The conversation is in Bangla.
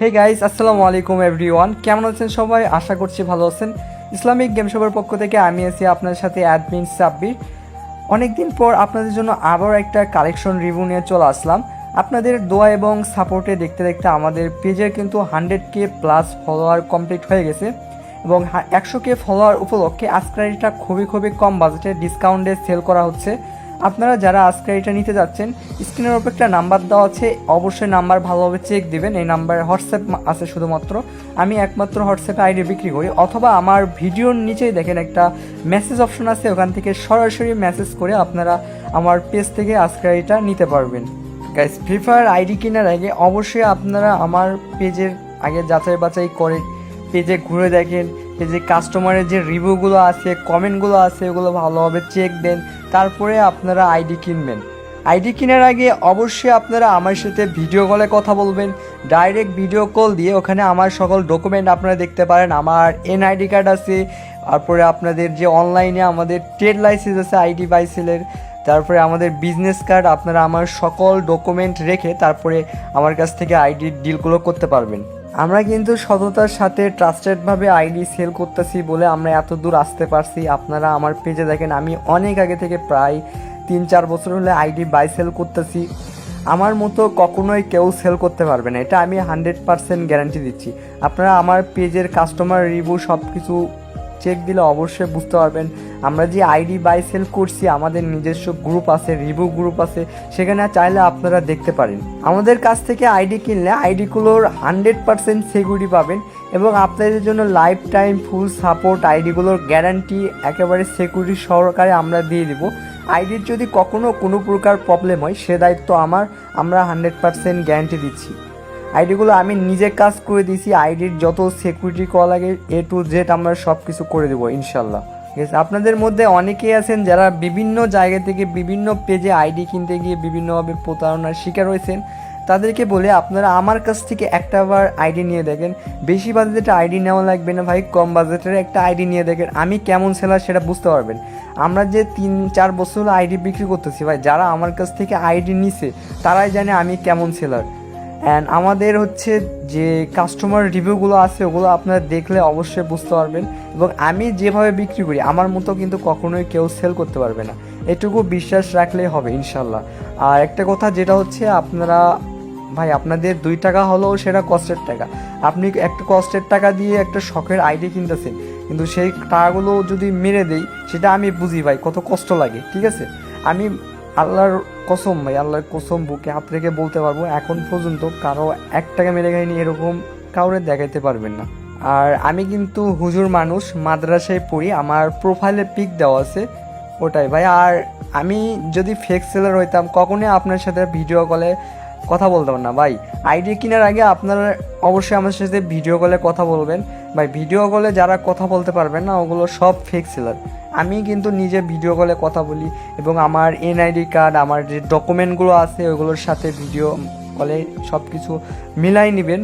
হে গাইস, আসসালামু আলাইকুম এভরিওয়ান। কেমন আছেন সবাই? আশা করছি ভালো আছেন। ইসলামিক গেম শপের পক্ষ থেকে আমি আছি আপনার সাথে অ্যাডমিন সাব্বির। অনেকদিন পর আপনাদের জন্য আবার একটা কালেকশন রিভিউ নিয়ে চলে আসলাম। আপনাদের দোয়া এবং সাপোর্টে দেখতে দেখতে আমাদের পেজের কিন্তু 100K প্লাস ফলোয়ার কমপ্লিট হয়ে গেছে এবং 100K ফলোয়ার উপলক্ষে আজকের এটা খুবই কম বাজেটে ডিসকাউন্টে সেল করা হচ্ছে। আপনারা যারা আজকে এটা নিতে যাচ্ছেন, স্ক্রিনের উপর একটা নাম্বার দেওয়া আছে, অবশ্যই নাম্বার ভালোভাবে চেক দিবেন। এই নাম্বারে হোয়াটসঅ্যাপ আছে শুধুমাত্র, আমি একমাত্র হোয়াটসঅ্যাপে আইডি বিক্রি করি, অথবা আমার ভিডিওর নিচেই দেখেন একটা মেসেজ অপশন আছে, ওখান থেকে সরাসরি মেসেজ করে আপনারা আমার পেজ থেকে আজকে এটা নিতে পারবেন। গাইস, ফ্রি ফায়ার আইডি কেনার আগে অবশ্যই আপনারা আমার পেজের আগে যাচাই বাছাই করে পেজে ঘুরে দেখেন, পেজে কাস্টমারের যে রিভিউগুলো আছে, কমেন্টগুলো আছে, ওগুলো ভালোভাবে চেক দেন, তারপরে আপনারা আইডি কিনবেন। আইডি কেনার আগে অবশ্যই আপনারা আমার সাথে ভিডিও কলে কথা বলবেন। ডাইরেক্ট ভিডিও কল দিয়ে ওখানে আমার সকল ডকুমেন্ট আপনারা দেখতে পারেন। আমার এনআইডি কার্ড আছে, তারপরে আপনাদের যে অনলাইনে আমাদের ট্রেড লাইসেন্স আছে আইডি বাইসেলের, তারপরে আমাদের বিজনেস কার্ড, আপনারা আমার সকল ডকুমেন্ট রেখে তারপরে আমার কাছ থেকে আইডির ডিলগুলো করতে পারবেন। আমরা কিন্তু সততার সাথে ট্রাস্টেডভাবে আইডি সেল করতেছি বলে আমরা এত দূর আসতে পারছি। আপনারা আমার পেজে দেখেন, আমি অনেক আগে থেকে প্রায় 3-4 বছর হলে আইডি বাই সেল করতেছি। আমার মতো কখনোই কেউ সেল করতে পারবে না, এটা আমি 100% গ্যারান্টি দিচ্ছি। আপনারা আমার পেজের কাস্টমার রিভিউ সব কিছু চেক দিলে অবশ্যই বুঝতে পারবেন। আমরা যে আইডি বাই সেল করছি, আমাদের নিজস্ব গ্রুপ আছে, রিভিউ গ্রুপ আছে, সেখানে চাইলে আপনারা দেখতে পারেন। আমাদের কাছ থেকে আইডি কিনলে আইডিগুলোর 100% সিকিউরিটি পাবেন এবং আপনাদের জন্য লাইফ টাইম ফুল সাপোর্ট, আইডিগুলোর গ্যারান্টি একেবারে সিকিউরিটি সহকারে আমরা দিয়ে দিব। আইডির যদি কখনো কোনো প্রকার প্রবলেম হয়, সে দায়িত্ব আমরা 100% গ্যারান্টি দিচ্ছি। আইডিগুলো আমি নিজে কাজ করে দিয়েছি, আইডির যত সিকিউরিটি করা লাগে A to Z আমরা সব কিছু করে দেবো ইনশাল্লাহ। ঠিক আছে, আপনাদের মধ্যে অনেকেই আছেন যারা বিভিন্ন জায়গা থেকে বিভিন্ন পেজে আইডি কিনতে গিয়ে বিভিন্নভাবে প্রতারণার শিকার হয়েছেন। তাদেরকে বলে আপনারা আমার কাছ থেকে একটাবার আইডি নিয়ে দেখেন। বেশি বাজেটের আইডি নেওয়া লাগবে না ভাই, কম বাজেটের একটা আইডি নিয়ে দেখেন, আমি কেমন সেলার সেটা বুঝতে পারবেন। আমরা যে 3-4 বছর আইডি বিক্রি করতেছি ভাই, যারা আমার কাছ থেকে আইডি নিছে তারাই জানে আমি কেমন সেলার। অ্যান্ড আমাদের হচ্ছে যে কাস্টমার রিভিউগুলো আছে, ওগুলো আপনারা দেখলে অবশ্যই বুঝতে পারবেন। এবং আমি যেভাবে বিক্রি করি, আমার মতো কিন্তু কখনোই কেউ সেল করতে পারবে না, এটুকু বিশ্বাস রাখলেই হবে ইনশাল্লাহ। আর একটা কথা যেটা হচ্ছে, আপনারা ভাই আপনাদের 2 টাকা হলেও সেটা কষ্টের টাকা। আপনি একটা কষ্টের টাকা দিয়ে একটা শখের আইডি কিনতেছেন, কিন্তু সেই টাকাগুলো যদি মেরে দেই, সেটা আমি বুঝি ভাই কত কষ্ট লাগে। ঠিক আছে, আমি আল্লাহর কসম ভাই, আল্লাহর কসম বুকে হাত রেখে বলতে পারবো, এখন পর্যন্ত কারো 1 টাকা মেরে খাইনি এরকম কাউরে দেখাইতে পারবেন না। আর আমি কিন্তু হুজুর মানুষ, মাদ্রাসায় পড়ি, আমার প্রোফাইলে পিক দেওয়া আছে ওটাই ভাই। আর আমি যদি ফেক সেলার হইতাম, কখনোই আপনার সাথে ভিডিও কলে কথা বলতাম না ভাই। আইডি কেনার আগে আপনারা অবশ্যই আমার সাথে ভিডিও কলে কথা বলবেন ভাই। ভিডিও কলে যারা কথা বলতে পারবেন না, ওগুলো সব ফেক সেলার। আমি কিন্তু নিজে ভিডিও কলে কথা বলি এবং আমার এনআইডি কার্ড, আমার যে ডকুমেন্টগুলো আছে ওইগুলোর সাথে ভিডিও কলে সব কিছু মিলাই নেবেন।